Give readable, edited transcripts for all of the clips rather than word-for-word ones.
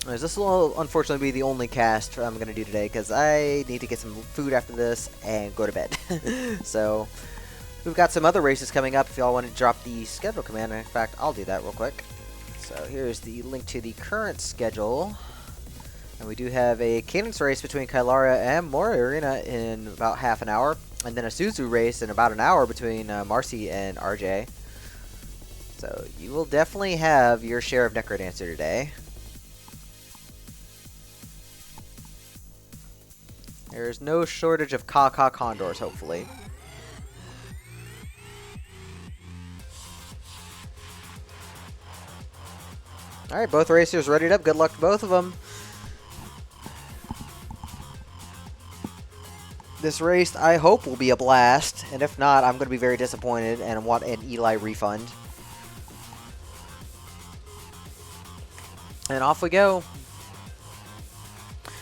This will unfortunately be the only cast I'm going to do today because I need to get some food after this and go to bed. So, we've got some other races coming up if y'all want to drop the schedule command. In fact, I'll do that real quick. So, here's the link to the current schedule. And we do have a Cadence race between Kylara and Mori Arena in about half an hour. And then a Suzu race in about an hour between Marcy and RJ. So, you will definitely have your share of Necrodancer today. There's no shortage of CoNDORs, hopefully. Alright, both racers readied up. Good luck to both of them. This race, I hope, will be a blast. And if not, I'm going to be very disappointed and want an Eli refund. And off we go.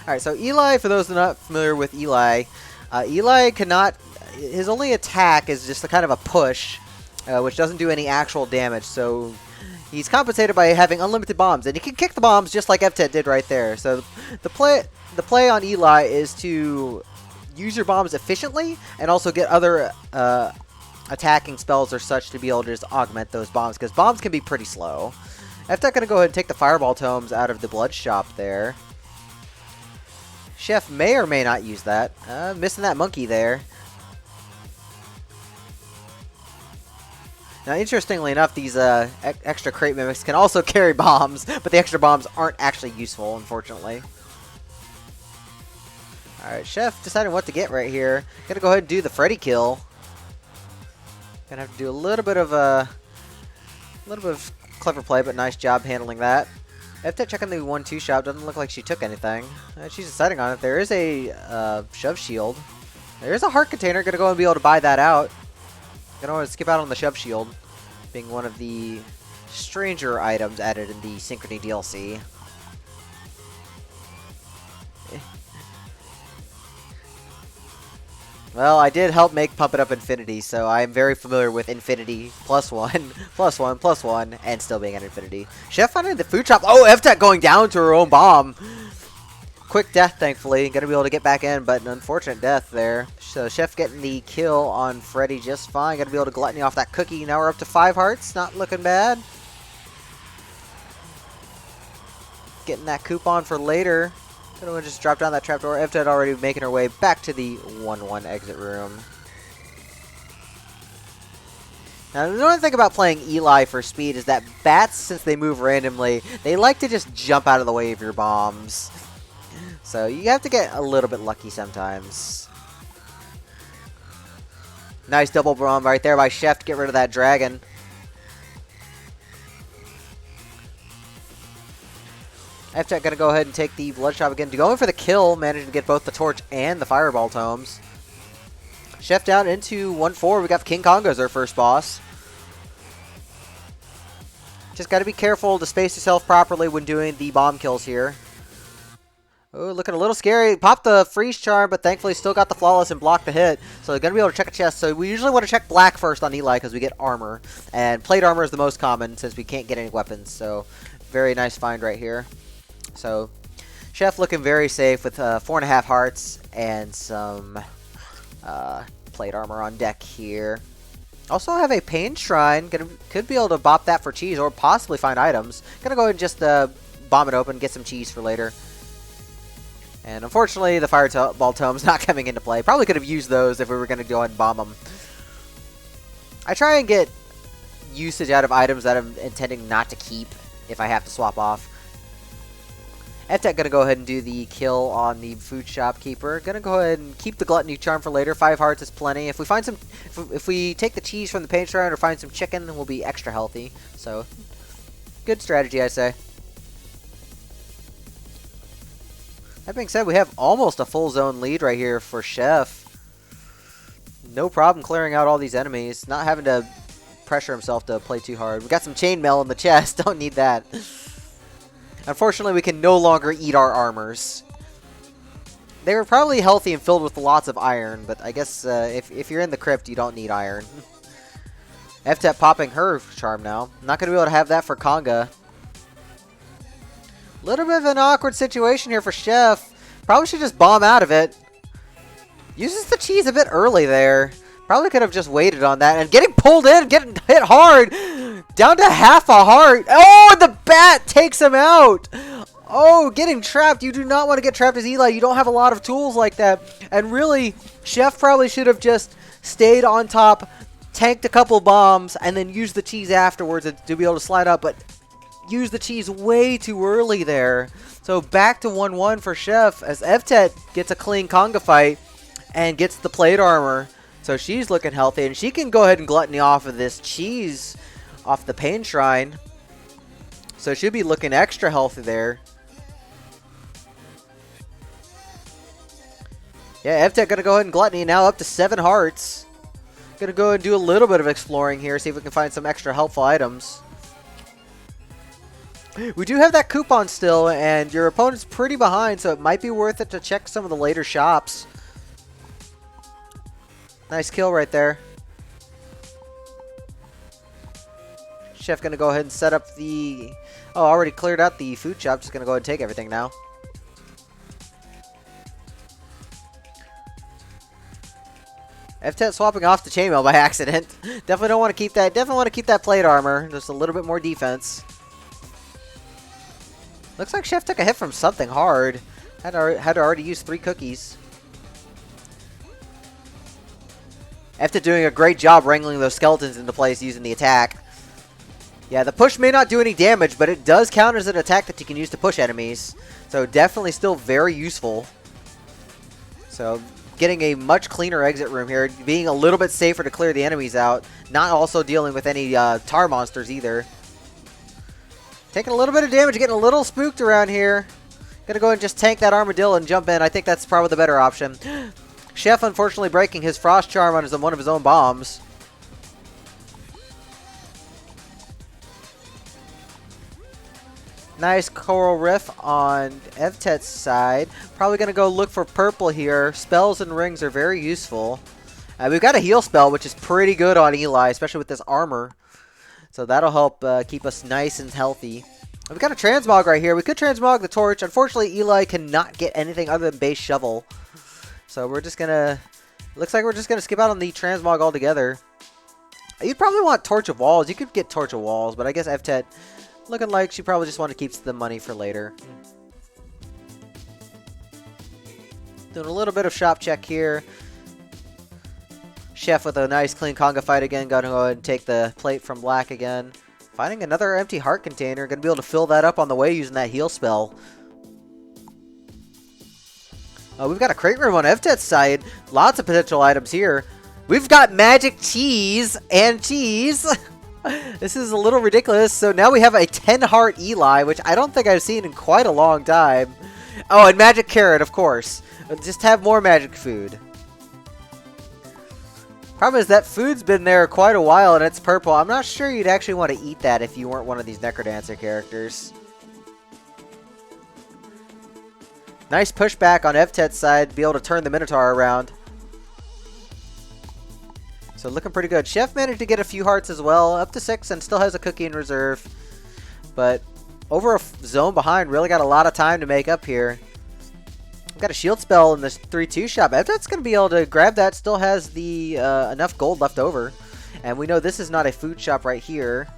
Alright, so Eli, for those that are not familiar with Eli, Eli cannot, his only attack is just a kind of a push, which doesn't do any actual damage, so he's compensated by having unlimited bombs, and he can kick the bombs just like Evtet did right there. So the play on Eli is to use your bombs efficiently, and also get other attacking spells or such to be able to just augment those bombs, because bombs can be pretty slow. Evtet gonna go ahead and take the Fireball Tomes out of the Blood Shop there. Chef may or may not use that. Missing that monkey there. Now, interestingly enough, these extra crate mimics can also carry bombs, but the extra bombs aren't actually useful, unfortunately. Alright, Chef deciding what to get right here. Gonna go ahead and do the Freddy kill. Gonna have to do a little bit of clever play, but nice job handling that. Evtet checking the 1-2 shop. Doesn't look like she took anything. She's deciding on it. There is a shove shield. There is a heart container. Gonna go and be able to buy that out. Gonna want to skip out on the shove shield, being one of the stranger items added in the Synchrony DLC. Well, I did help make Pump It Up Infinity, so I am very familiar with Infinity +1, +1, +1, and still being at Infinity. Chef finding the food shop. Oh, Evtet going down to her own bomb. Quick death, thankfully. Gonna be able to get back in, but an unfortunate death there. So Chef getting the kill on Freddy just fine. Gonna be able to gluttony off that cookie. Now we're up to 5 hearts. Not looking bad. Getting that coupon for later. Gonna just drop down that trapdoor. Evtet already making her way back to the 1-1 exit room. Now, the only thing about playing Eli for speed is that bats, since they move randomly, they like to just jump out of the way of your bombs. So you have to get a little bit lucky sometimes. Nice double bomb right there by Chef to get rid of that dragon. Evtet gonna go ahead and take the Blood Shop again. Going for the kill, managing to get both the Torch and the Fireball Tomes. Chef down into 1-4. We got King Kong as our first boss. Just gotta be careful to space yourself properly when doing the bomb kills here. Oh, looking a little scary. Popped the freeze charm, but thankfully still got the flawless and blocked the hit. So they're gonna be able to check a chest. So we usually want to check black first on Eli because we get armor. And plate armor is the most common since we can't get any weapons. So very nice find right here. So, Chef looking very safe with 4.5 hearts and some plate armor on deck here. Also have a Pain Shrine. Could be able to bop that for cheese or possibly find items. Gonna go ahead and just bomb it open, get some cheese for later. And unfortunately, the Fireball Tome's not coming into play. Probably could have used those if we were gonna go ahead and bomb them. I try and get usage out of items that I'm intending not to keep if I have to swap off. Evtet gonna go ahead and do the kill on the food shopkeeper. Gonna go ahead and keep the gluttony charm for later. 5 hearts is plenty. If we find some, if we take the cheese from the paint shrine or find some chicken, then we'll be extra healthy. So, good strategy, I say. That being said, we have almost a full zone lead right here for Chef. No problem clearing out all these enemies. Not having to pressure himself to play too hard. We got some chainmail in the chest. Don't need that. Unfortunately, we can no longer eat our armors. They were probably healthy and filled with lots of iron, but I guess if you're in the crypt, you don't need iron. Evtet popping her charm now. Not going to be able to have that for Conga. Little bit of an awkward situation here for Chef. Probably should just bomb out of it. Uses the cheese a bit early there. Probably could have just waited on that. And getting pulled in, getting hit hard. Down to half a heart. Oh, and the bat takes him out. Oh, getting trapped. You do not want to get trapped as Eli. You don't have a lot of tools like that. And really, Chef probably should have just stayed on top, tanked a couple bombs, and then used the cheese afterwards to be able to slide up. But used the cheese way too early there. So back to 1-1 for Chef as Evtet gets a clean conga fight and gets the plate armor. So she's looking healthy, and she can go ahead and gluttony off of this cheese off the pain shrine. So she'll be looking extra healthy there. Yeah, Evtet gonna go ahead and gluttony now up to 7 hearts. Gonna go and do a little bit of exploring here, see if we can find some extra helpful items. We do have that coupon still, and your opponent's pretty behind, so it might be worth it to check some of the later shops. Nice kill right there. Chef gonna go ahead and set up the... Oh, already cleared out the food shop. Just gonna go ahead and take everything now. Evtet swapping off the chainmail by accident. Definitely don't want to keep that. Definitely want to keep that plate armor. Just a little bit more defense. Looks like Chef took a hit from something hard. Had to already use 3 cookies. Evtet doing a great job wrangling those skeletons into place using the attack. Yeah, the push may not do any damage, but it does count as an attack that you can use to push enemies. So definitely still very useful. So getting a much cleaner exit room here. Being a little bit safer to clear the enemies out. Not also dealing with any tar monsters either. Taking a little bit of damage, getting a little spooked around here. Gonna go and just tank that armadillo and jump in. I think that's probably the better option. Chef unfortunately breaking his frost charm on one of his own bombs. Nice coral riff on Evtet's side. Probably going to go look for purple here. Spells and rings are very useful. We've got a heal spell, which is pretty good on Eli, especially with this armor. So that'll help keep us nice and healthy. We've got a transmog right here. We could transmog the torch. Unfortunately, Eli cannot get anything other than base shovel. So we're just going to... Looks like we're just going to skip out on the transmog altogether. You'd probably want Torch of Walls. You could get Torch of Walls, but I guess Evtet... Looking like she probably just wanted to keep the money for later. Doing a little bit of shop check here. Chef with a nice clean conga fight again. Gonna go ahead and take the plate from Black again. Finding another empty heart container. Gonna be able to fill that up on the way using that heal spell. We've got a crate room on Evtet's side. Lots of potential items here. We've got magic cheese and cheese. This is a little ridiculous. So now we have a 10 heart Eli, which I don't think I've seen in quite a long time. Oh, and magic carrot, of course. Just have more magic food. Problem is that food's been there quite a while and it's purple. I'm not sure you'd actually want to eat that if you weren't one of these Necrodancer characters. Nice pushback on Evtet's side to be able to turn the Minotaur around. So looking pretty good. Chef managed to get a few hearts as well, up to 6, and still has a cookie in reserve. But over a zone behind, really got a lot of time to make up here. Got a shield spell in this 3-2 shop. Evtet's going to be able to grab that. Still has the enough gold left over. And we know this is not a food shop right here.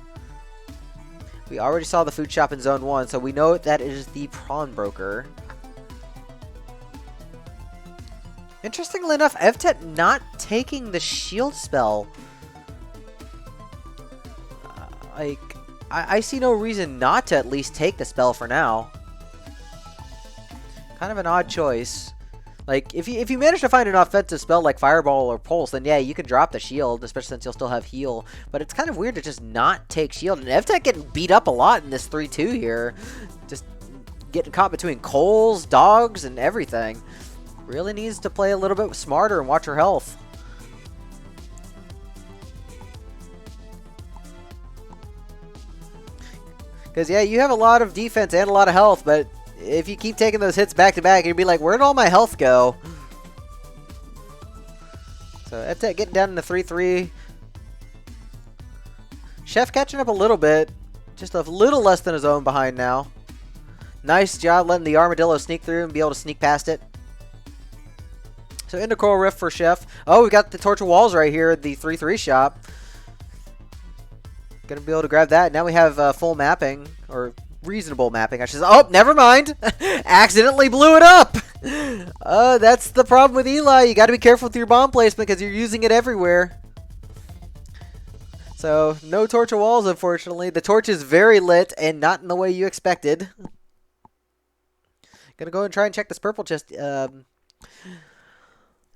We already saw the food shop in zone 1, so we know that is the prawn broker. Interestingly enough, Evtet not taking the shield spell. I see no reason not to at least take the spell for now. Kind of an odd choice. Like, if you manage to find an offensive spell like Fireball or Pulse, then yeah, you can drop the shield, especially since you'll still have heal. But it's kind of weird to just not take shield. And Evtet getting beat up a lot in this 3-2 here. Just getting caught between coals, dogs, and everything. Really needs to play a little bit smarter and watch her health. Because, yeah, you have a lot of defense and a lot of health, but if you keep taking those hits back to back, you'd be like, where'd all my health go? So, Evtet getting down in the 3-3. Chef catching up a little bit. Just a little less than his own behind now. Nice job letting the armadillo sneak through and be able to sneak past it. So into Coral Rift for Chef. Oh, we got the Torture Walls right here at the 3-3 shop. Gonna be able to grab that. Now we have full mapping, or reasonable mapping, I should say. Oh, never mind. Accidentally blew it up. That's the problem with Eli. You got to be careful with your bomb placement because you're using it everywhere. So no Torture Walls, unfortunately. The torch is very lit and not in the way you expected. Gonna go and try and check this purple chest.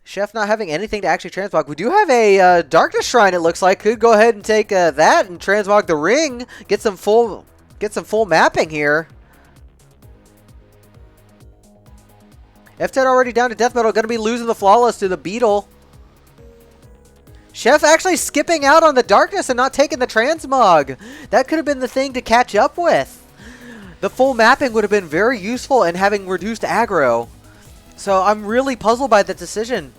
Chef not having anything to actually transmog. We do have a Darkness Shrine, it looks like. Could go ahead and take that and transmog the ring. Get some full mapping here. Evtet already down to death metal. Going to be losing the flawless to the beetle. Chef actually skipping out on the darkness and not taking the transmog. That could have been the thing to catch up with. The full mapping would have been very useful in having reduced aggro. So I'm really puzzled by that decision.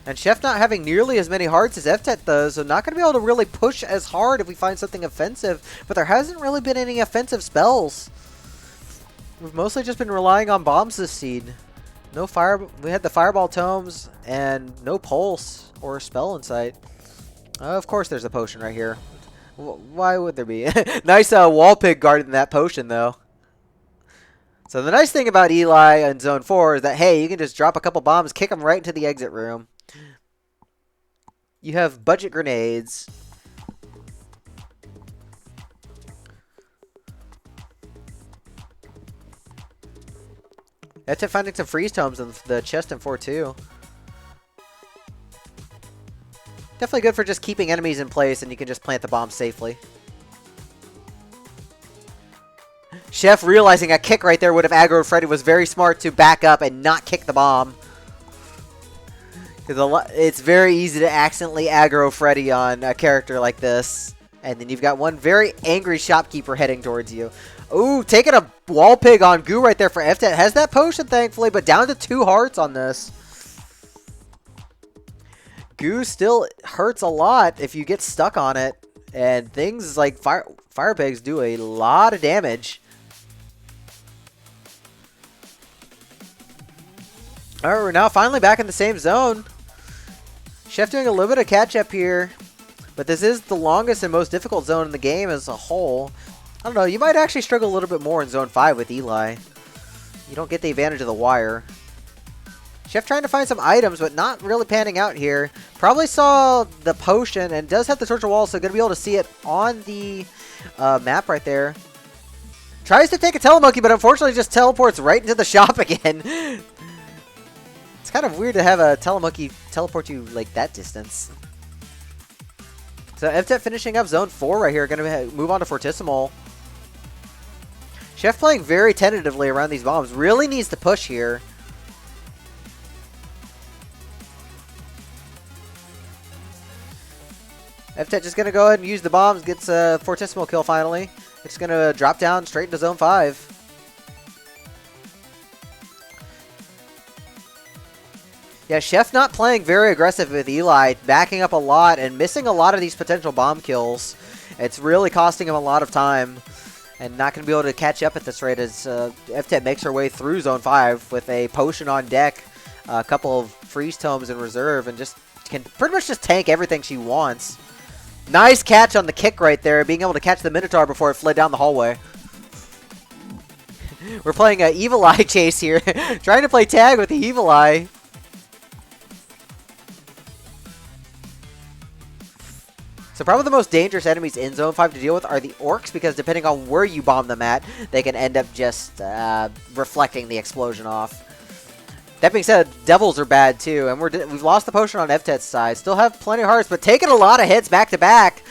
And Chef not having nearly as many hearts as Evtet does, so not going to be able to really push as hard if we find something offensive. But there hasn't really been any offensive spells. We've mostly just been relying on bombs this seed. No fire. We had the Fireball Tomes and no Pulse or Spell in sight. Of course there's a potion right here. Why would there be? Nice wall pig guarding that potion though. So the nice thing about Eli in Zone 4 is that, hey, you can just drop a couple bombs, kick them right into the exit room. You have budget grenades. Evtet finding some freeze tomes in the chest in 4-2. Definitely good for just keeping enemies in place and you can just plant the bomb safely. Chef realizing a kick right there would have aggroed Freddy was very smart to back up and not kick the bomb. Because it's very easy to accidentally aggro Freddy on a character like this. And then you've got one very angry shopkeeper heading towards you. Ooh, taking a wall pig on Goo right there for Evtet. Has that potion, thankfully, but down to 2 hearts on this. Goo still hurts a lot if you get stuck on it. And things like fire pigs do a lot of damage. Alright, we're now finally back in the same zone. Chef doing a little bit of catch-up here. But this is the longest and most difficult zone in the game as a whole. I don't know, you might actually struggle a little bit more in Zone 5 with Eli. You don't get the advantage of the wire. Chef trying to find some items, but not really panning out here. Probably saw the potion and does have the torture wall, so going to be able to see it on the map right there. Tries to take a telemonkey, but unfortunately just teleports right into the shop again. It's kind of weird to have a telemonkey teleport you like that distance. So Evtet finishing up Zone 4 right here. Going to move on to Fortissimo. Chef playing very tentatively around these bombs. Really needs to push here. Evtet just going to go ahead and use the bombs. Gets a Fortissimo kill finally. It's going to drop down straight into Zone 5. Yeah, Chef not playing very aggressive with Eli, backing up a lot and missing a lot of these potential bomb kills. It's really costing him a lot of time and not going to be able to catch up at this rate as Evtet makes her way through Zone 5 with a potion on deck, a couple of freeze tomes in reserve, and just can pretty much just tank everything she wants. Nice catch on the kick right there, being able to catch the Minotaur before it fled down the hallway. We're playing an Evil Eye chase here, trying to play tag with the Evil Eye. So probably the most dangerous enemies in Zone 5 to deal with are the orcs, because depending on where you bomb them at, they can end up just reflecting the explosion off. That being said, devils are bad too, and we've lost the potion on Evtet's side. Still have plenty of hearts, but taking a lot of hits back to back.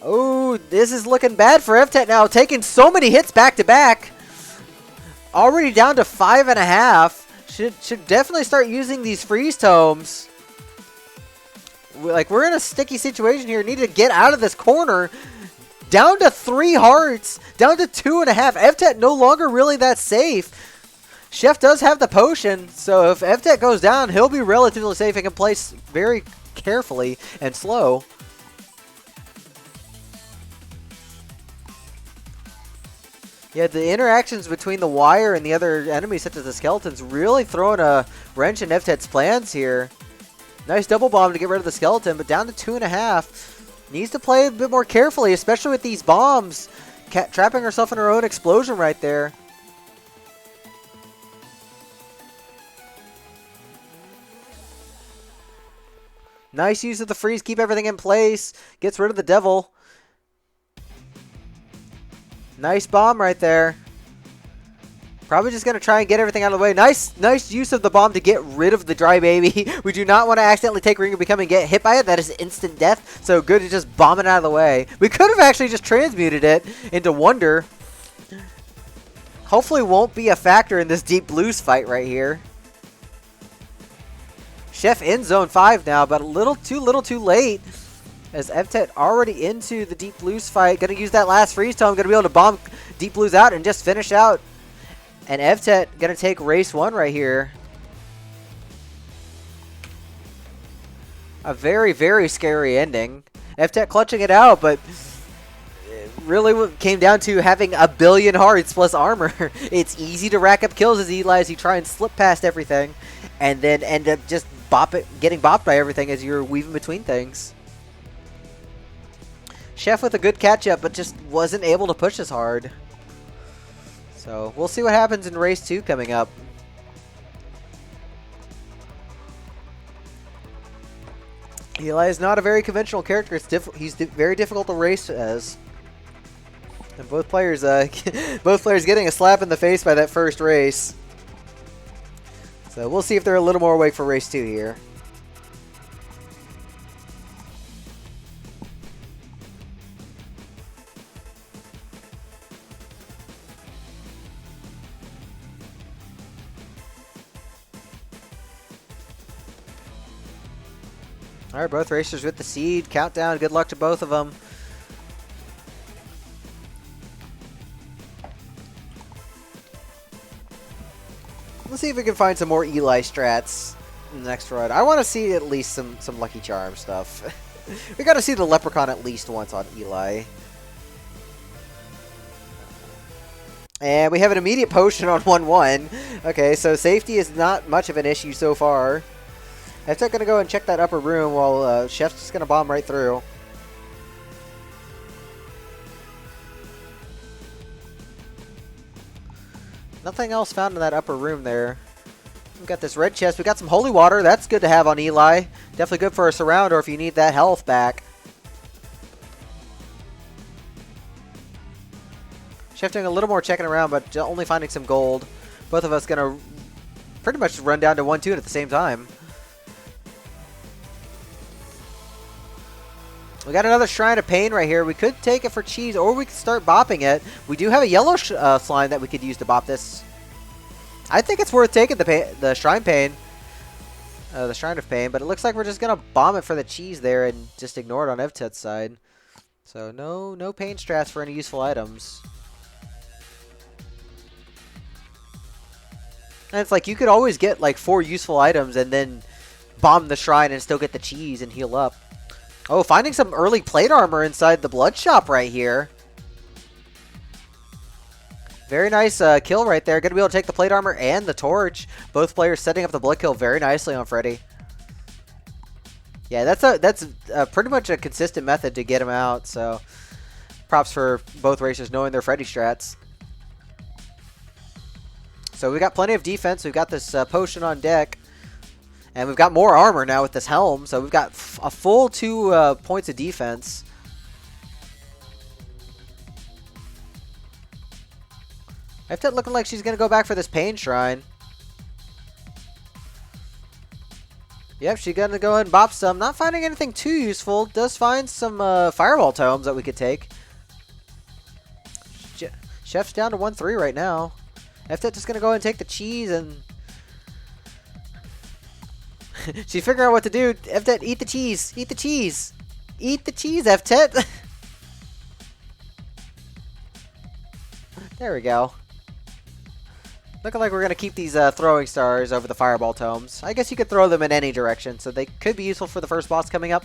Oh, this is looking bad for Evtet now, taking so many hits back to back. Already down to 5.5. Should definitely start using these freeze tomes. Like, we're in a sticky situation here. Need to get out of this corner. Down to 3 hearts. Down to 2.5. Evtet no longer really that safe. Chef does have the potion, so if Evtet goes down, he'll be relatively safe and can play very carefully and slow. Yeah, the interactions between the wire and the other enemies, such as the skeletons, really throwing a wrench in Evtet's plans here. Nice double bomb to get rid of the skeleton, but down to 2.5. Needs to play a bit more carefully, especially with these bombs. Trapping herself in her own explosion right there. Nice use of the freeze, keep everything in place. Gets rid of the devil. Nice bomb right there. Probably just going to try and get everything out of the way. Nice use of the bomb to get rid of the dry baby. We do not want to accidentally take Ring of Become and get hit by it. That is instant death. So good to just bomb it out of the way. We could have actually just transmuted it into Wonder. Hopefully won't be a factor in this Deep Blues fight right here. Chef in zone 5 now, but a little too late. As Evtet already into the Deep Blues fight. Gonna use that last freeze tome. Gonna be able to bomb Deep Blues out and just finish out. And Evtet gonna take race 1 right here. A very, very scary ending. Evtet clutching it out, but it really came down to having a billion hearts plus armor. It's easy to rack up kills as Eli as you try and slip past everything. And then end up just getting bopped by everything as you're weaving between things. Chef with a good catch up, but just wasn't able to push as hard. So we'll see what happens in race 2 coming up. Eli is not a very conventional character. He's very difficult to race as. And both players getting a slap in the face by that first race. So we'll see if they're a little more awake for race 2 here. Alright, both racers with the seed. Countdown. Good luck to both of them. Let's see if we can find some more Eli strats in the next run. I want to see at least some Lucky Charm stuff. We got to see the Leprechaun at least once on Eli. And we have an immediate potion on 1-1. Okay, so safety is not much of an issue so far. I'm still going to go and check that upper room while Chef's just going to bomb right through. Nothing else found in that upper room there. We've got this red chest. We got some holy water. That's good to have on Eli. Definitely good for a surround or if you need that health back. Chef doing a little more checking around, but only finding some gold. Both of us going to pretty much run down to 1-2 at the same time. We got another Shrine of Pain right here. We could take it for cheese, or we could start bopping it. We do have a yellow slime that we could use to bop this. I think it's worth taking the Shrine of Pain, but it looks like we're just gonna bomb it for the cheese there and just ignore it on Evtet's side. So no pain strats for any useful items. And it's like you could always get like 4 useful items and then bomb the shrine and still get the cheese and heal up. Oh, finding some early plate armor inside the blood shop right here. Very nice kill right there. Going to be able to take the plate armor and the torch. Both players setting up the blood kill very nicely on Freddy. Yeah, that's pretty much a consistent method to get him out. So props for both racers knowing their Freddy strats. So we got plenty of defense. We've got this potion on deck. And we've got more armor now with this helm, so we've got a full 2 points of defense. Evtet looking like she's going to go back for this Pain Shrine. Yep, she's going to go ahead and bop some. Not finding anything too useful. Does find some Fireball Tomes that we could take. Chef's down to 1-3 right now. Evtet just going to go ahead and take the cheese and... She's figuring out what to do. Evtet, eat the cheese. Eat the cheese. Eat the cheese, Evtet. There we go. Looking like we're going to keep these throwing stars over the fireball tomes. I guess you could throw them in any direction, so they could be useful for the first boss coming up.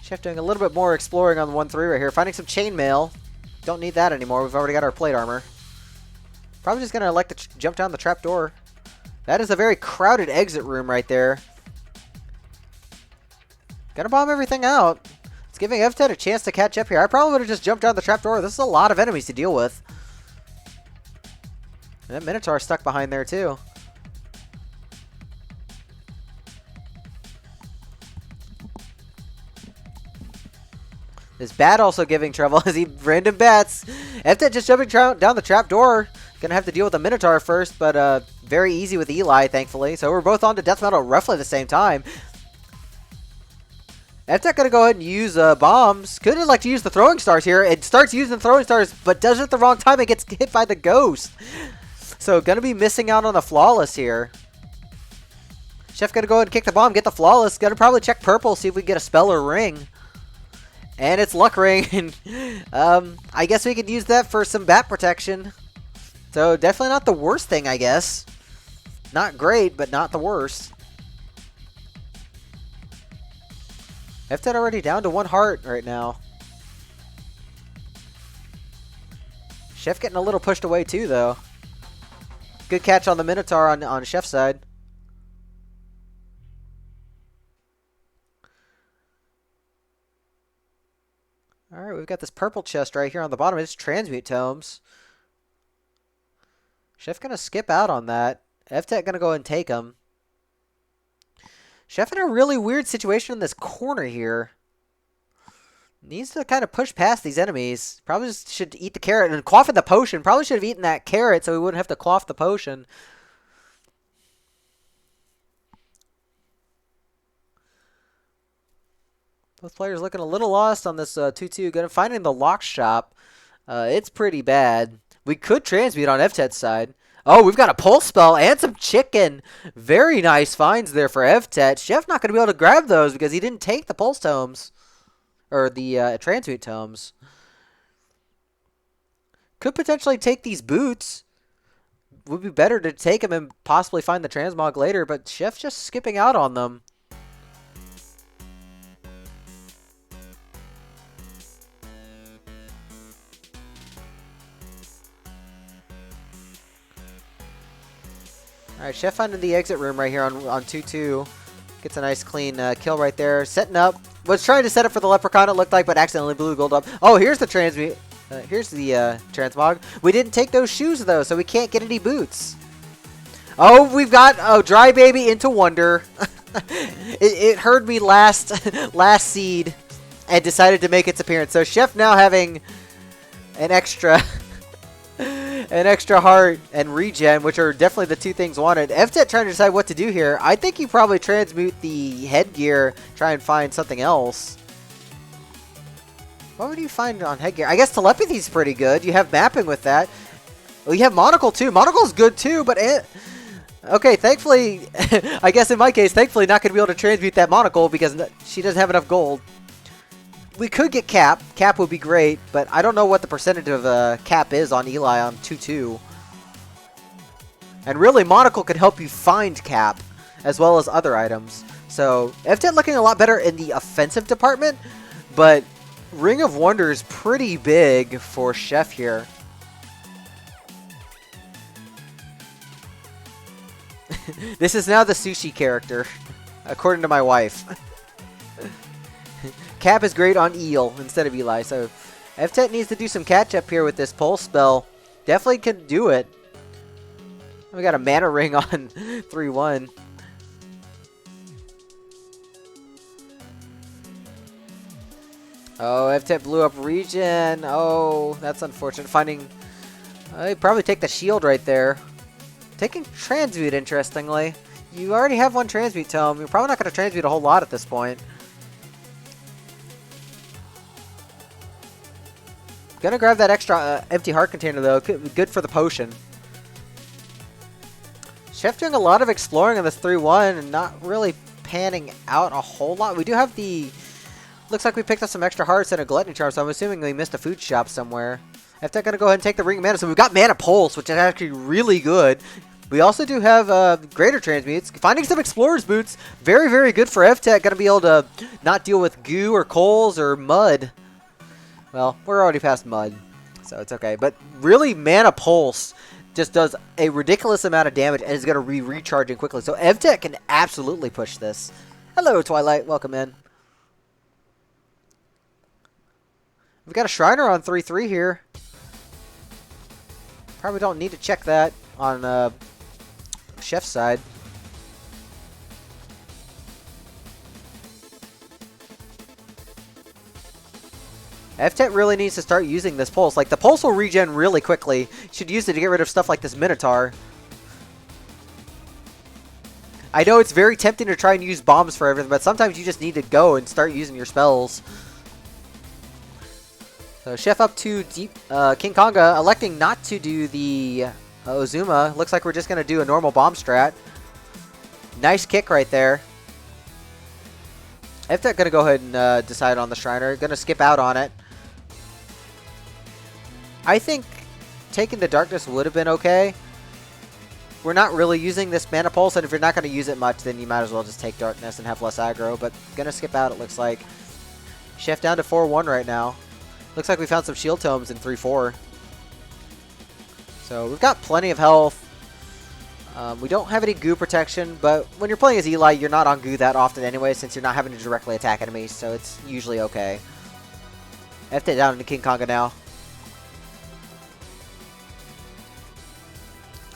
Chef doing a little bit more exploring on the 1-3 right here. Finding some chainmail. Don't need that anymore. We've already got our plate armor. Probably just going to elect to jump down the trapdoor. That is a very crowded exit room right there. Gonna bomb everything out. It's giving Evtet a chance to catch up here. I probably would have just jumped down the trapdoor. This is a lot of enemies to deal with. And that Minotaur stuck behind there too. This bat also giving trouble as he random bats. Evtet just jumping down the trapdoor. Gonna have to deal with the Minotaur first, but very easy with Eli, thankfully. So we're both on to death metal roughly the same time. Evtet gonna go ahead and use bombs. Could have like to use the throwing stars here. It starts using the throwing stars, but does it at the wrong time and gets hit by the ghost. So gonna be missing out on the flawless here. Chef gonna go ahead and kick the bomb, get the flawless. Gonna probably check purple, see if we can get a spell or ring. And it's luck ring. I guess we could use that for some bat protection. So definitely not the worst thing, I guess. Not great, but not the worst. Evtet already down to 1 heart right now. Chef getting a little pushed away too, though. Good catch on the Minotaur on Chef's side. Alright, we've got this purple chest right here on the bottom. It's transmute tomes. Chef gonna skip out on that. Evtet gonna go and take him. Chef in a really weird situation in this corner here. Needs to kind of push past these enemies. Probably just should eat the carrot and quaff the potion. Probably should have eaten that carrot so we wouldn't have to quaff the potion. Both players looking a little lost on this 2-2. Gonna finding the lock shop. It's pretty bad. We could transmute on Evtet's side. Oh, we've got a pulse spell and some chicken. Very nice finds there for Evtet. Chef not going to be able to grab those because he didn't take the pulse tomes. Or the transmute tomes. Could potentially take these boots. Would be better to take them and possibly find the transmog later. But Chef just skipping out on them. Alright, Chef finding the exit room right here on 2-2. Gets a nice clean kill right there. Setting up. Was trying to set up for the leprechaun, it looked like, but accidentally blew gold up. Oh, here's the here's the transmog. We didn't take those shoes, though, so we can't get any boots. Oh, we've got Dry Baby into Wonder. it heard me last seed and decided to make its appearance. So Chef now having an extra... an extra heart and regen, which are definitely the two things wanted. Evtet trying to decide what to do here. I think you probably transmute the headgear, try and find something else. What would you find on headgear? I guess telepathy is pretty good. You have mapping with that. Well, you have monocle too. Monocle's good too, but okay, thankfully, I guess in my case, thankfully not going to be able to transmute that monocle because she doesn't have enough gold. We could get Cap. Cap would be great, but I don't know what the percentage of Cap is on Eli on 2-2. And really, Monocle could help you find Cap, as well as other items. So, Evtet looking a lot better in the offensive department, but Ring of Wonder is pretty big for Chef here. This is now the sushi character, according to my wife. Cap is great on Eel instead of Eli, so Evtet needs to do some catch-up here with this pulse spell. Definitely can do it. We got a mana ring on 3-1. Oh, Evtet blew up regen. Oh, that's unfortunate. Finding... I'd probably take the shield right there. Taking transmute, interestingly. You already have one transmute tome. You're probably not going to transmute a whole lot at this point. Gonna grab that extra empty heart container, though. Good for the potion. Chef doing a lot of exploring on this 3-1 and not really panning out a whole lot. We do have the... Looks like we picked up some extra hearts and a gluttony charm, so I'm assuming we missed a food shop somewhere. Evtet gonna go ahead and take the Ring of Mana. So we've got Mana Pulse, which is actually really good. We also do have Greater Transmutes. Finding some Explorer's Boots. Very, very good for Evtet. Gonna be able to not deal with goo or coals or mud. Well, we're already past mud, so it's okay. But really, Mana Pulse just does a ridiculous amount of damage and is going to be recharging quickly. So Evtet can absolutely push this. Hello, Twilight. Welcome in. We've got a Shriner on 3-3 here. Probably don't need to check that on Chef's side. Evtet really needs to start using this pulse. Like, the pulse will regen really quickly. You should use it to get rid of stuff like this Minotaur. I know it's very tempting to try and use bombs for everything, but sometimes you just need to go and start using your spells. So, Chef up to deep, King Konga, electing not to do the Ozuma. Looks like we're just going to do a normal bomb strat. Nice kick right there. Evtet going to go ahead and decide on the Shriner. Going to skip out on it. I think taking the Darkness would have been okay. We're not really using this Mana Pulse, and if you're not going to use it much, then you might as well just take Darkness and have less aggro. But going to skip out, it looks like. Chef down to 4-1 right now. Looks like we found some Shield Tomes in 3-4. So we've got plenty of health. We don't have any goo protection, but when you're playing as Eli, you're not on goo that often anyway, since you're not having to directly attack enemies, so it's usually okay. Evtet down into King Konga now.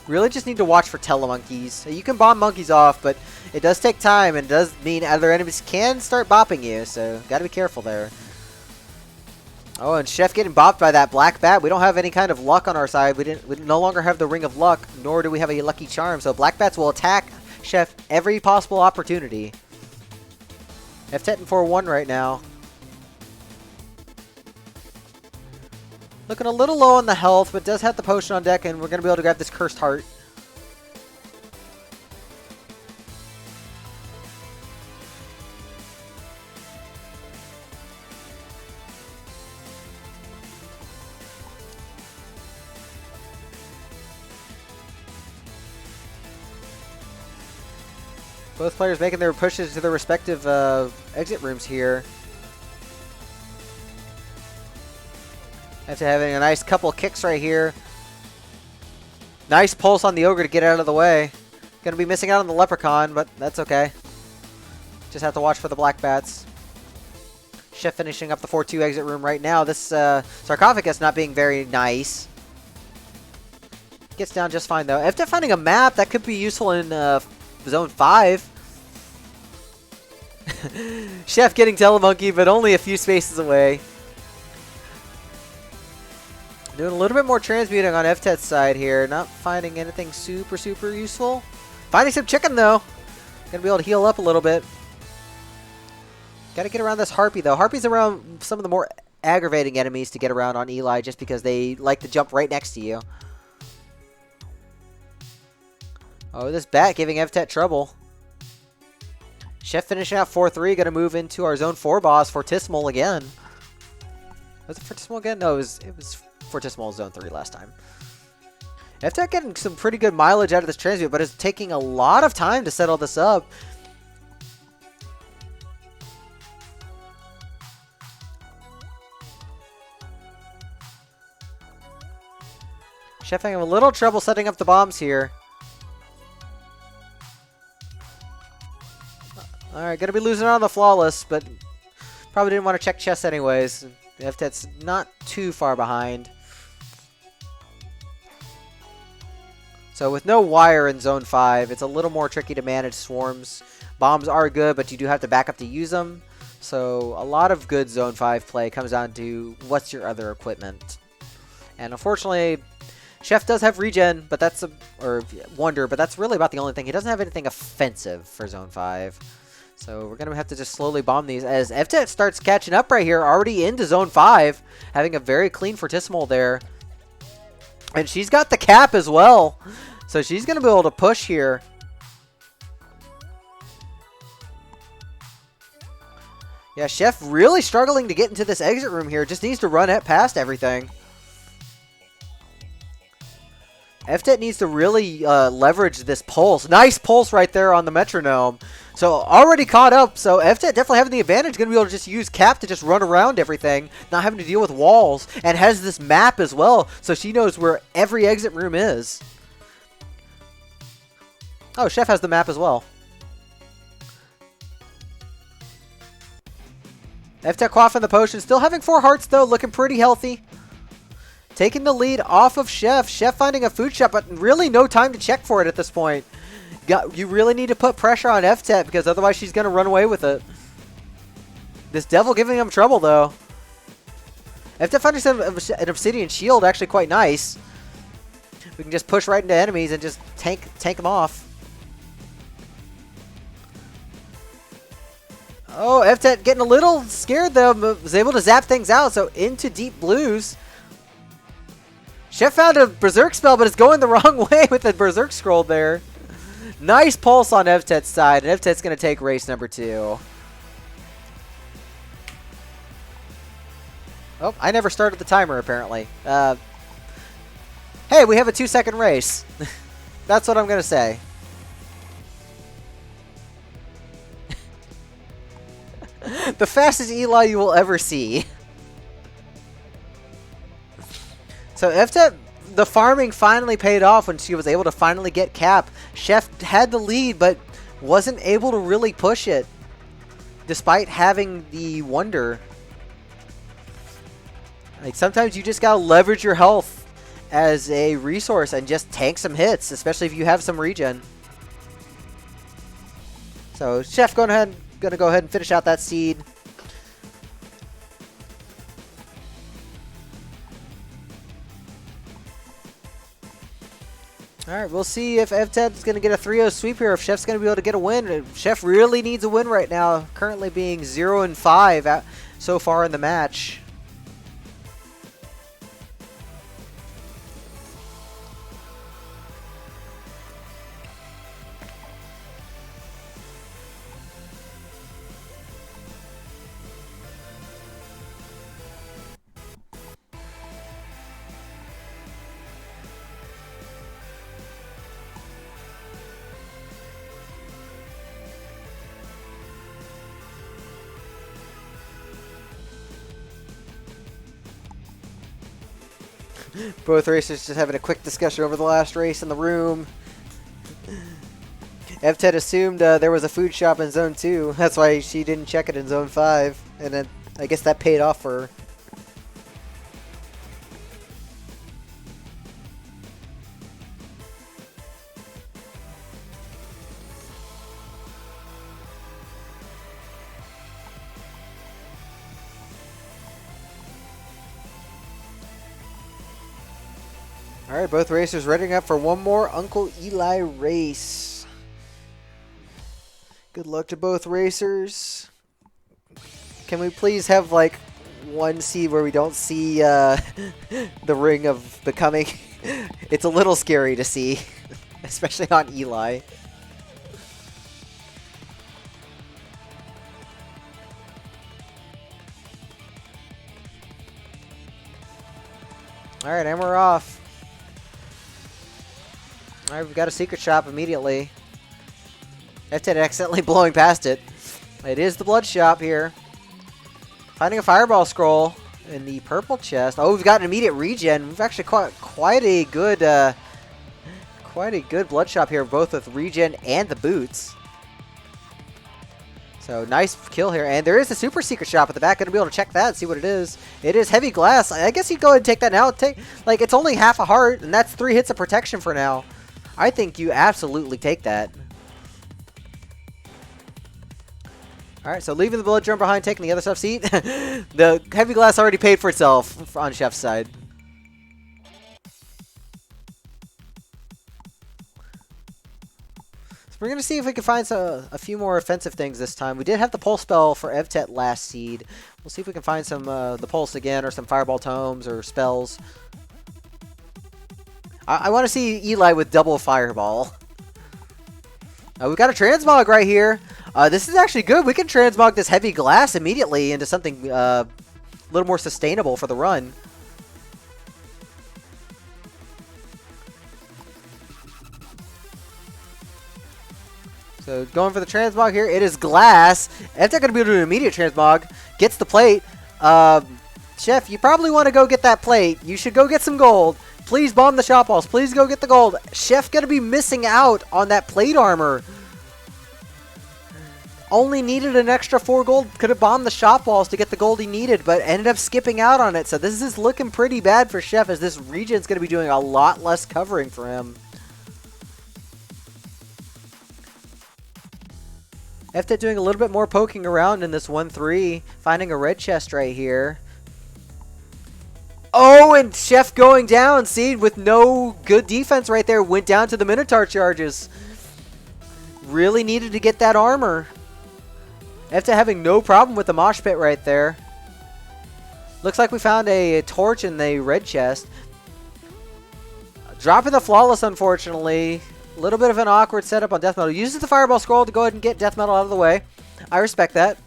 Really just need to watch for telemonkeys. You can bomb monkeys off, but it does take time, and does mean other enemies can start bopping you, so gotta be careful there. Oh, and Chef getting bopped by that black bat. We don't have any kind of luck on our side. We no longer have the Ring of Luck, nor do we have a lucky charm. So black bats will attack Chef every possible opportunity. Evtet in 4-1 right now. Looking a little low on the health, but does have the potion on deck, and we're going to be able to grab this Cursed Heart. Both players making their pushes to their respective exit rooms here. After having a nice couple kicks right here. Nice pulse on the Ogre to get out of the way. Gonna be missing out on the Leprechaun, but that's okay. Just have to watch for the black bats. Chef finishing up the 4-2 exit room right now. This sarcophagus not being very nice. Gets down just fine though. After finding a map, that could be useful in Zone 5. Chef getting Telemonkey, but only a few spaces away. Doing a little bit more transmuting on Evtet's side here. Not finding anything super, super useful. Finding some chicken, though. Gonna be able to heal up a little bit. Gotta get around this Harpy, though. Harpy's around some of the more aggravating enemies to get around on Eli just because they like to jump right next to you. Oh, this bat giving Evtet trouble. Chef finishing out 4-3. Gonna move into our Zone 4 boss, Fortissimo again. Was it Fortissimo again? No, it was Fortissimo Zone 3 last time. Evtet getting some pretty good mileage out of this transmute, but it's taking a lot of time to settle this up. Chef having a little trouble setting up the bombs here. Alright, gonna be losing out on the Flawless, but probably didn't want to check chess anyways. Evtet's not too far behind. So with no wire in Zone 5, it's a little more tricky to manage swarms. Bombs are good, but you do have to back up to use them. So a lot of good Zone 5 play comes down to what's your other equipment. And unfortunately, Chef does have regen, but that's or Wonder, but that's really about the only thing. He doesn't have anything offensive for Zone 5. So we're going to have to just slowly bomb these as Evtet starts catching up right here, already into Zone 5, having a very clean Fortissimo there. And she's got the cap as well, so she's going to be able to push here. Yeah, Chef really struggling to get into this exit room here. Just needs to run it past everything. Evtet needs to really leverage this pulse. Nice pulse right there on the metronome. So already caught up. So Evtet definitely having the advantage. Going to be able to just use Cap to just run around everything. Not having to deal with walls. And has this map as well. So she knows where every exit room is. Oh, Chef has the map as well. Evtet quaffing the potion. Still having 4 hearts though. Looking pretty healthy. Taking the lead off of Chef. Chef finding a food shop, but really no time to check for it at this point. You really need to put pressure on Evtet because otherwise she's going to run away with it. This devil giving him trouble though. Evtet finding an obsidian shield, actually quite nice. We can just push right into enemies and just tank them off. Oh, Evtet getting a little scared though, but was able to zap things out, so into deep blues. Chef found a Berserk spell, but it's going the wrong way with the Berserk scroll there. Nice pulse on Evtet's side, and Evtet's going to take race number 2. Oh, I never started the timer, apparently. Hey, we have a 2-second race. That's what I'm going to say. The fastest Eli you will ever see. So Evtet, the farming finally paid off when she was able to finally get Cap. Chef had the lead, but wasn't able to really push it, despite having the Wonder. Like, sometimes you just gotta leverage your health as a resource and just tank some hits, especially if you have some regen. So Chef gonna go ahead and finish out that seed. Alright, we'll see if Evtet's going to get a 3-0 sweep here, if Chef's going to be able to get a win. Chef really needs a win right now, currently being 0-5 so far in the match. Both racers just having a quick discussion over the last race in the room. Evtet assumed there was a food shop in Zone 2. That's why she didn't check it in Zone 5. And then I guess that paid off for her. Alright, both racers readying up for one more Uncle Eli race. Good luck to both racers. Can we please have, like, one seed where we don't see the ring of becoming? It's a little scary to see, especially on Eli. Alright, and we're off. Alright, we've got a secret shop immediately. Evtet accidentally blowing past it. It is the blood shop here. Finding a fireball scroll in the purple chest. Oh, we've got an immediate regen. We've actually caught quite a good blood shop here, both with regen and the boots. So nice kill here, and there is a super secret shop at the back. Gonna be able to check that and see what it is. It is heavy glass. I guess you go ahead and take that now. It's only half a heart, and that's 3 hits of protection for now. I think you absolutely take that. Alright, so leaving the bullet drum behind, taking the other stuff seat. The heavy glass already paid for itself on Chef's side. So we're going to see if we can find a few more offensive things this time. We did have the pulse spell for Evtet last seed. We'll see if we can find some the pulse again, or some fireball tomes or spells. I want to see Eli with double fireball. We've got a transmog right here. This is actually good. We can transmog this heavy glass immediately into something a little more sustainable for the run. So going for the transmog here. It is glass. Evtet going to be able to do an immediate transmog. Gets the plate. Chef, you probably want to go get that plate. You should go get some gold. Please bomb the shop walls. Please go get the gold. Chef going to be missing out on that plate armor. Only needed an extra 4 gold. Could have bombed the shop walls to get the gold he needed, but ended up skipping out on it. So this is looking pretty bad for Chef, as this region's going to be doing a lot less covering for him. Evtet doing a little bit more poking around in this 1-3, finding a red chest right here. Oh, and Chef going down. See, with no good defense right there, went down to the Minotaur charges. Really needed to get that armor. Evtet having no problem with the mosh pit right there. Looks like we found a torch in the red chest. Dropping the flawless, unfortunately. A little bit of an awkward setup on death metal. Uses the fireball scroll to go ahead and get death metal out of the way. I respect that.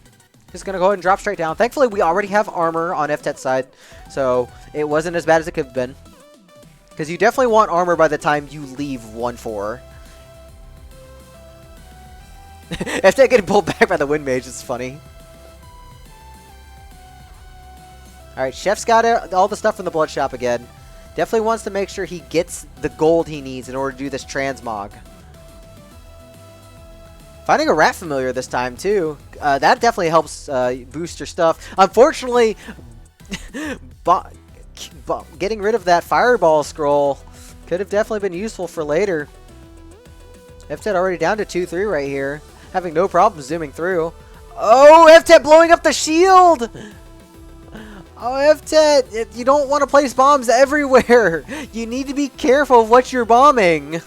Just going to go ahead and drop straight down. Thankfully, we already have armor on Eftet's side, so it wasn't as bad as it could have been. Because you definitely want armor by the time you leave 1-4. Eftet getting pulled back by the wind mage is funny. Alright, Chef's got all the stuff from the blood shop again. Definitely wants to make sure he gets the gold he needs in order to do this transmog. Finding a rat familiar this time too. That definitely helps boost your stuff. Unfortunately, getting rid of that fireball scroll could have definitely been useful for later. Evtet already down to 2-3 right here. Having no problem zooming through. Oh, Evtet blowing up the shield! Oh, Evtet, you don't want to place bombs everywhere. You need to be careful of what you're bombing.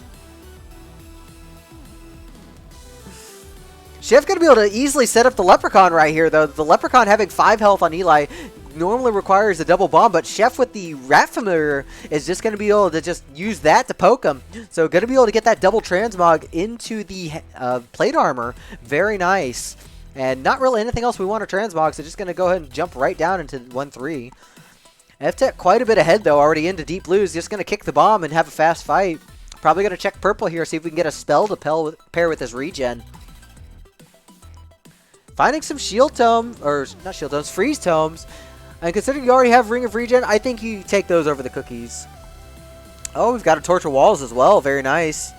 Chef going to be able to easily set up the Leprechaun right here, though. The Leprechaun having 5 health on Eli normally requires a double bomb, but Chef with the Rat Familiar is just going to be able to just use that to poke him. So going to be able to get that double transmog into the plate armor. Very nice. And not really anything else we want to transmog, so just going to go ahead and jump right down into 1-3. Evtet quite a bit ahead, though, already into deep blues. Just going to kick the bomb and have a fast fight. Probably going to check purple here, see if we can get a spell to pair with this regen. Finding some shield tomes, or not shield tomes, freeze tomes. And considering you already have Ring of Regen, I think you take those over the cookies. Oh, we've got a Torch of Walls as well. Very nice.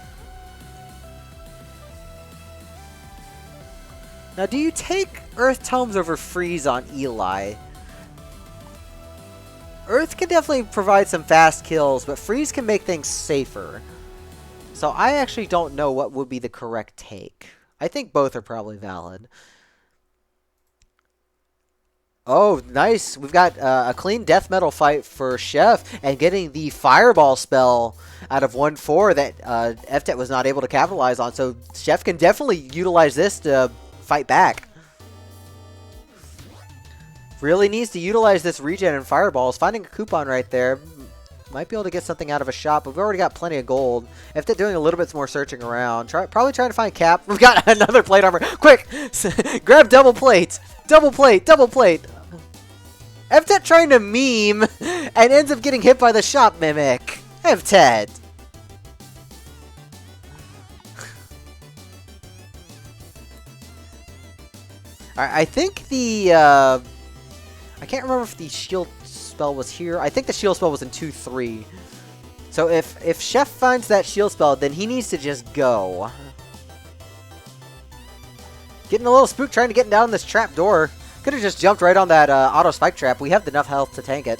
Now, do you take Earth Tomes over Freeze on Eli? Earth can definitely provide some fast kills, but Freeze can make things safer. So I actually don't know what would be the correct take. I think both are probably valid. Oh, nice. We've got a clean death metal fight for Chef, and getting the fireball spell out of 1-4 that Evtet was not able to capitalize on. So Chef can definitely utilize this to fight back. Really needs to utilize this regen and fireballs. Finding a coupon right there. Might be able to get something out of a shop, but we've already got plenty of gold. Evtet doing a little bit more searching around. Probably trying to find Cap. We've got another plate armor. Quick! Grab double plate! Double plate! Double plate! Evtet trying to meme and ends up getting hit by the shop mimic. Evtet! Alright, I think the... I can't remember if the shield spell was here. I think the shield spell was in 2-3. So if Chef finds that shield spell, then he needs to just go. Getting a little spooked trying to get down this trap door. Could have just jumped right on that auto spike trap. We have enough health to tank it.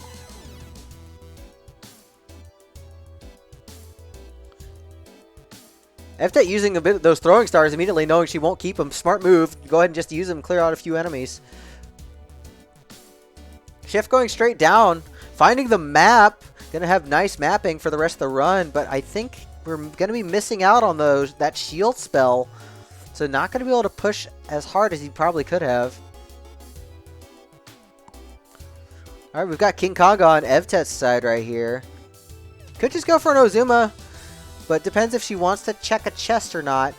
Evtet using a bit of those throwing stars, immediately knowing she won't keep them. Smart move. Go ahead and just use them, clear out a few enemies. Chef going straight down. Finding the map. Gonna have nice mapping for the rest of the run, but I think we're gonna be missing out on that shield spell. So not gonna be able to push as hard as he probably could have. Alright, we've got King Konga on Evtet's side right here. Could just go for an Ozuma, but depends if she wants to check a chest or not.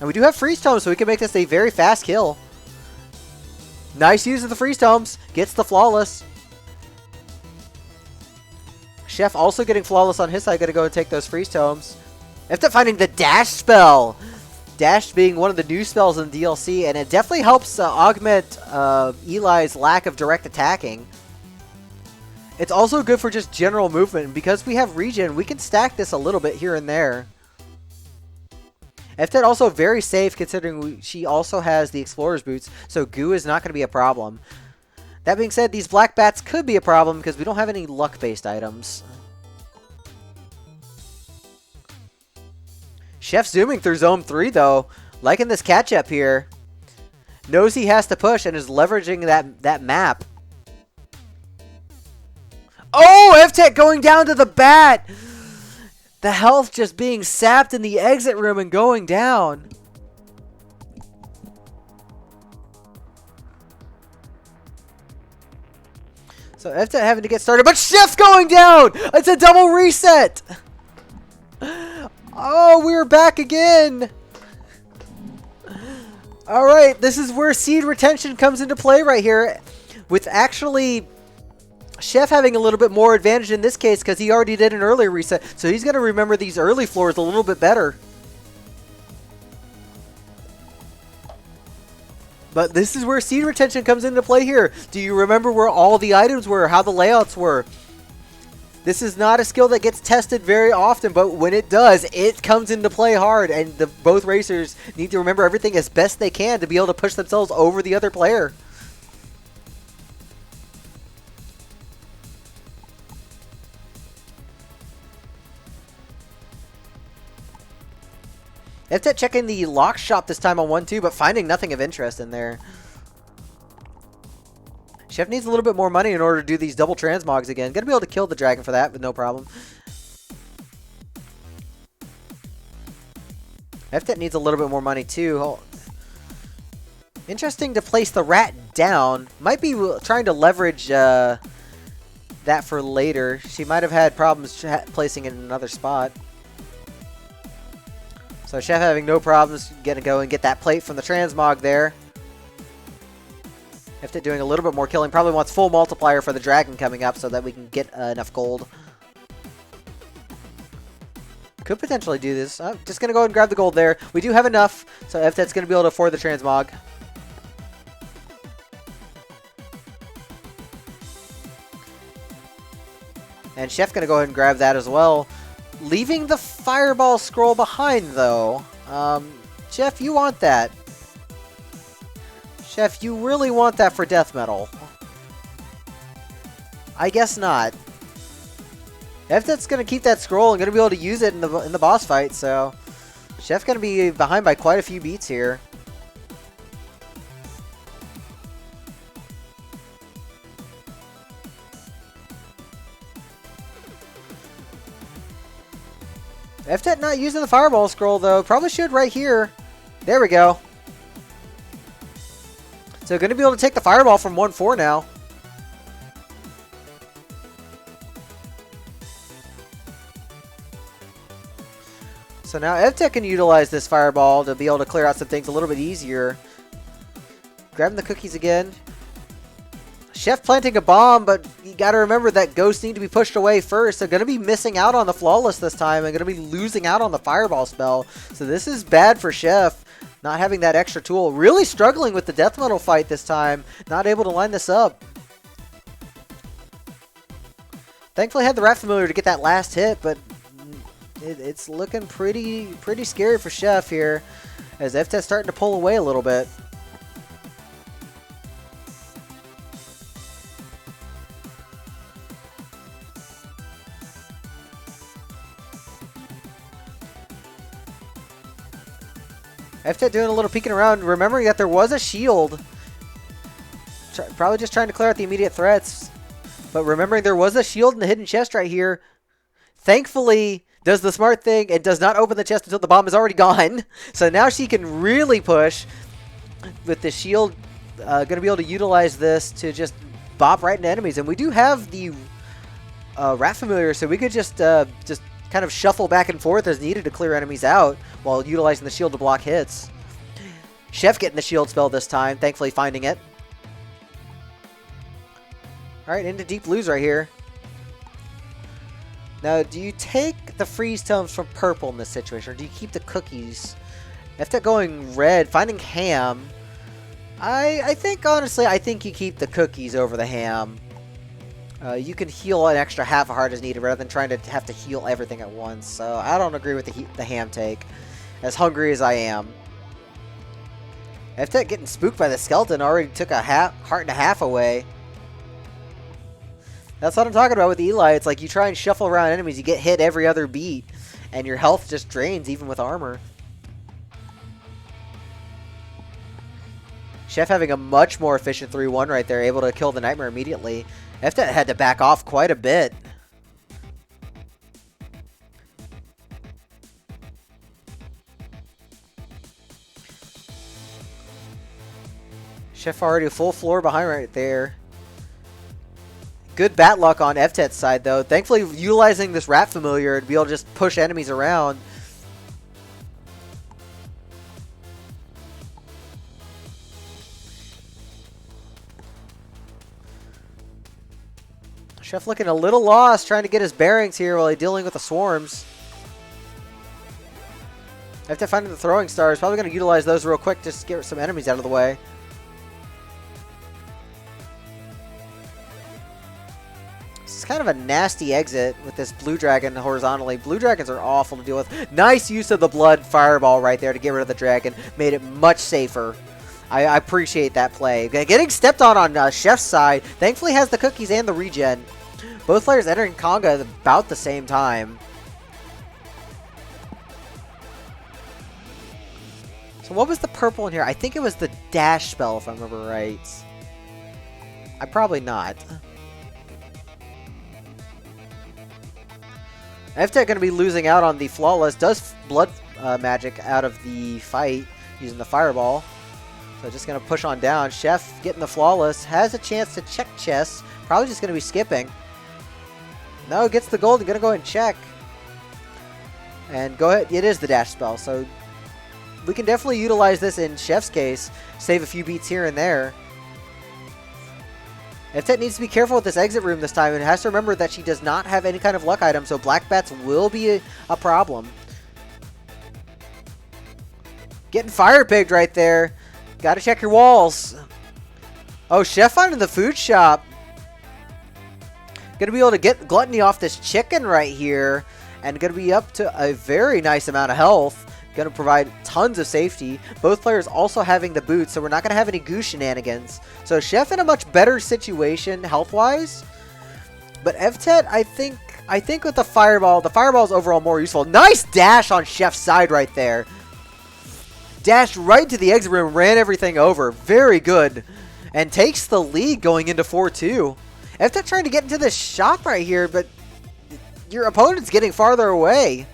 And we do have Freeze Tomes, so we can make this a very fast kill. Nice use of the Freeze Tomes. Gets the Flawless. Chef also getting Flawless on his side. Gonna go and take those Freeze Tomes. Evtet finding the Dash spell. Dash being one of the new spells in DLC, and it definitely helps augment Eli's lack of direct attacking. It's also good for just general movement, and because we have regen, we can stack this a little bit here and there. Evtet also very safe considering she also has the Explorer's Boots, so goo is not going to be a problem. That being said, these black bats could be a problem because we don't have any luck-based items. Chef zooming through Zone 3 though, liking this catch-up here. Knows he has to push and is leveraging that map. Oh, Evtet going down to the bat! The health just being sapped in the exit room and going down. So Evtet having to get started, but Chef going down! It's a double reset! Oh, we're back again! Alright, this is where seed retention comes into play right here. With actually Chef having a little bit more advantage in this case because he already did an earlier reset. So he's going to remember these early floors a little bit better. But this is where seed retention comes into play here. Do you remember where all the items were, how the layouts were? This is not a skill that gets tested very often, but when it does, it comes into play hard. And both racers need to remember everything as best they can to be able to push themselves over the other player. Evtet checking the lock shop this time on 1-2, but finding nothing of interest in there. Chef needs a little bit more money in order to do these double transmogs again. Gonna be able to kill the dragon for that with no problem. Evtet needs a little bit more money too. Oh. Interesting to place the rat down. Might be trying to leverage that for later. She might have had problems placing it in another spot. So Chef having no problems gonna go and get that plate from the transmog there. Evtet doing a little bit more killing. Probably wants full multiplier for the dragon coming up so that we can get enough gold. Could potentially do this. Just gonna go ahead and grab the gold there. We do have enough, so Evtet's gonna be able to afford the transmog. And Chef gonna go ahead and grab that as well. Leaving the fireball scroll behind, though. Chef, you want that. Chef, you really want that for death metal. I guess not. Evtet's gonna keep that scroll and gonna be able to use it in the boss fight, so Chef's gonna be behind by quite a few beats here. Evtet not using the fireball scroll though. Probably should right here. There we go. So going to be able to take the fireball from 1-4 now. So now Evtet can utilize this fireball to be able to clear out some things a little bit easier. Grabbing the cookies again. Chef planting a bomb, but you got to remember that ghosts need to be pushed away first. They're going to be missing out on the flawless this time and going to be losing out on the fireball spell. So this is bad for Chef, not having that extra tool. Really struggling with the death metal fight this time. Not able to line this up. Thankfully had the rat familiar to get that last hit, but it's looking pretty scary for Chef here as Evtet's starting to pull away a little bit. Evtet doing a little peeking around, remembering that there was a shield. Probably just trying to clear out the immediate threats. But remembering there was a shield in the hidden chest right here. Thankfully, does the smart thing and does not open the chest until the bomb is already gone. So now she can really push with the shield. Going to be able to utilize this to just bop right into enemies. And we do have the rat familiar, so we could just kind of shuffle back and forth as needed to clear enemies out while utilizing the shield to block hits. Chef getting the shield spell this time, thankfully finding it. Alright, into deep blues right here. Now, do you take the freeze tomes from purple in this situation, or do you keep the cookies Evtet going red, finding ham. I think, honestly, I think you keep the cookies over the ham. You can heal an extra half a heart as needed rather than trying to have to heal everything at once. So I don't agree with the ham take, as hungry as I am. Evtet getting spooked by the skeleton already took a heart and a half away. That's what I'm talking about with Eli. It's like you try and shuffle around enemies, you get hit every other beat, and your health just drains even with armor. Chef having a much more efficient 3-1 right there, able to kill the Nightmare immediately. Evtet had to back off quite a bit. Chef already full floor behind right there. Good bat luck on Evtet's side though. Thankfully utilizing this rat familiar to be able to just push enemies around. Chef looking a little lost, trying to get his bearings here while he's dealing with the swarms. Evtet finding the throwing stars. Probably going to utilize those real quick just to get some enemies out of the way. This is kind of a nasty exit with this blue dragon horizontally. Blue dragons are awful to deal with. Nice use of the blood fireball right there to get rid of the dragon. Made it much safer. I appreciate that play. Getting stepped on Chef's side. Thankfully has the cookies and the regen. Both players entering Conga at about the same time. So what was the purple in here? I think it was the dash spell if I remember right. I'm probably not. Evtet going to be losing out on the flawless. Does blood magic out of the fight using the fireball. So just going to push on down. Chef getting the flawless. Has a chance to check chess. Probably just going to be skipping. No, gets the gold. Going to go ahead and check. And go ahead. It is the dash spell. So we can definitely utilize this in Chef's case. Save a few beats here and there. Evtet needs to be careful with this exit room this time and has to remember that she does not have any kind of luck item. So black bats will be a problem. Getting fire pigged right there. Gotta check your walls. Oh, Chef finding the food shop. Gonna be able to get Gluttony off this chicken right here. And gonna be up to a very nice amount of health. Gonna provide tons of safety. Both players also having the boots, so we're not gonna have any goo shenanigans. So Chef in a much better situation health-wise. But Evtet, I think with the fireball is overall more useful. Nice dash on Chef's side right there. Dashed right to the exit room, ran everything over. Very good. And takes the lead going into 4-2. Evtet trying to get into this shop right here, but your opponent's getting farther away.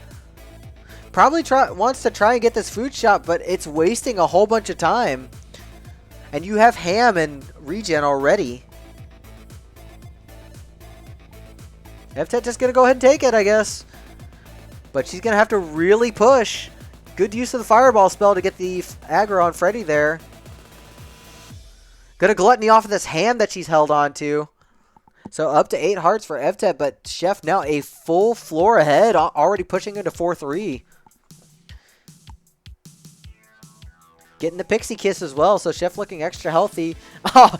Probably wants to try and get this food shop, but it's wasting a whole bunch of time. And you have ham and regen already. Evtet just going to go ahead and take it, I guess. But she's going to have to really push. Good use of the fireball spell to get the aggro on Freddy there. Gonna Gluttony off of this ham that she's held on to. So up to 8 hearts for Evtet, but Chef now a full floor ahead, already pushing into 4-3. Getting the Pixie Kiss as well, so Chef looking extra healthy. Oh,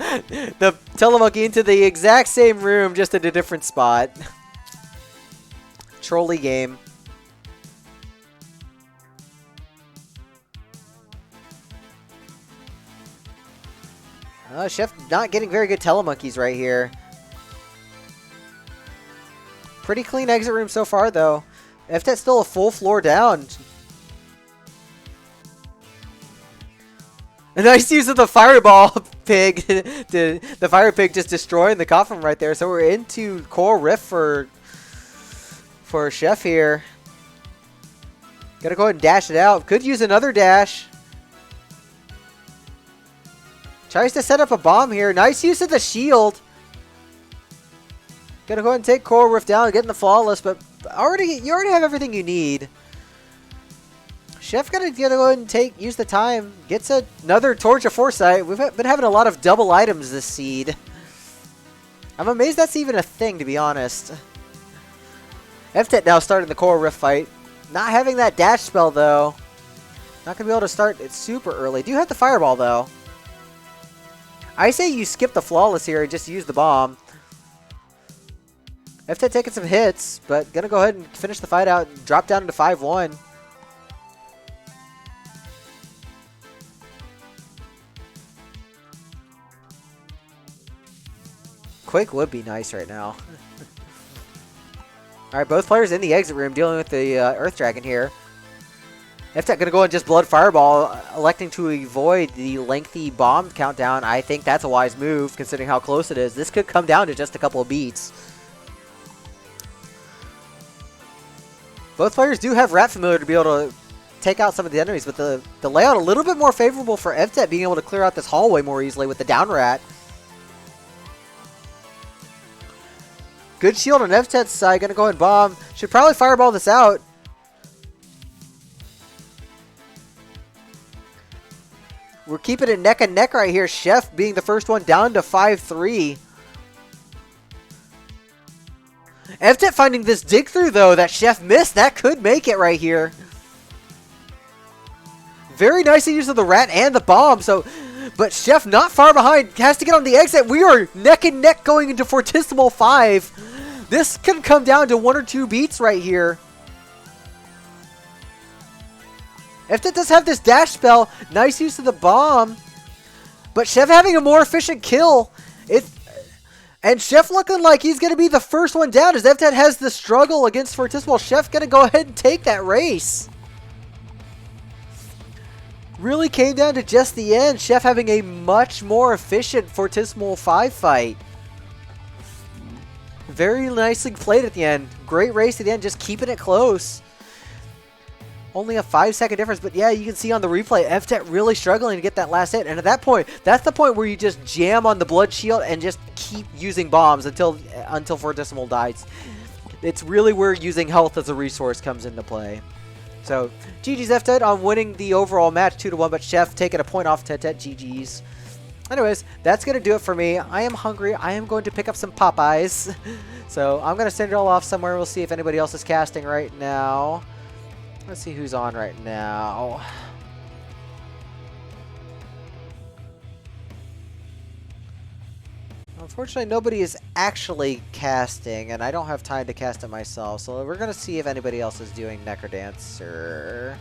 the Telemonkey into the exact same room, just at a different spot. Trolley game. Chef not getting very good Telemonkeys right here. Pretty clean exit room so far, though. Evtet's still a full floor down. A nice use of the fireball pig. The fire pig just destroying the coffin right there. So we're into Coral Rift for Chef here. Gotta go ahead and dash it out. Could use another dash. Tries to set up a bomb here. Nice use of the shield. Gonna go ahead and take Coral Rift down, getting the flawless, but you already have everything you need. Chef gonna go ahead and use the time. Gets another Torch of Foresight. We've been having a lot of double items this seed. I'm amazed that's even a thing, to be honest. Evtet now starting the Coral Rift fight. Not having that dash spell, though. Not going to be able to start it super early. Do have the fireball, though. I say you skip the flawless here and just use the bomb. Evtet taking some hits, but going to go ahead and finish the fight out and drop down into 5-1. Quake would be nice right now. Alright, both players in the exit room dealing with the Earth Dragon here. Evtet going to go and just Blood Fireball, electing to avoid the lengthy bomb countdown. I think that's a wise move, considering how close it is. This could come down to just a couple of beats. Both players do have Rat Familiar to be able to take out some of the enemies, but the layout a little bit more favorable for Evtet, being able to clear out this hallway more easily with the down rat. Good shield on Evtet's side. Going to go and bomb. Should probably fireball this out. We're keeping it neck and neck right here. Chef being the first one down to 5-3. Evtet finding this dig through, though, that Chef missed. That could make it right here. Very nice use of the rat and the bomb. But Chef not far behind. Has to get on the exit. We are neck and neck going into Fortissimo 5. This can come down to 1 or 2 beats right here. Evtet does have this dash spell. Nice use of the bomb. But Chef having a more efficient kill. And Chef looking like he's going to be the first one down as Evtet has the struggle against Fortissimo. Chef going to go ahead and take that race. Really came down to just the end. Chef having a much more efficient Fortissimo 5 fight. Very nicely played at the end. Great race at the end, just keeping it close. Only a 5-second difference, but yeah, you can see on the replay, Evtet really struggling to get that last hit. And at that point, that's the point where you just jam on the blood shield and just keep using bombs until Fortissimo dies. It's really where using health as a resource comes into play. So, GG's Evtet on winning the overall match 2-1, but Chef taking a point off Tetet. GG's. Anyways, that's going to do it for me. I am hungry. I am going to pick up some Popeyes. So, I'm going to send it all off somewhere. We'll see if anybody else is casting right now. Let's see who's on right now. Unfortunately, nobody is actually casting, and I don't have time to cast it myself. So we're going to see if anybody else is doing Necrodancer.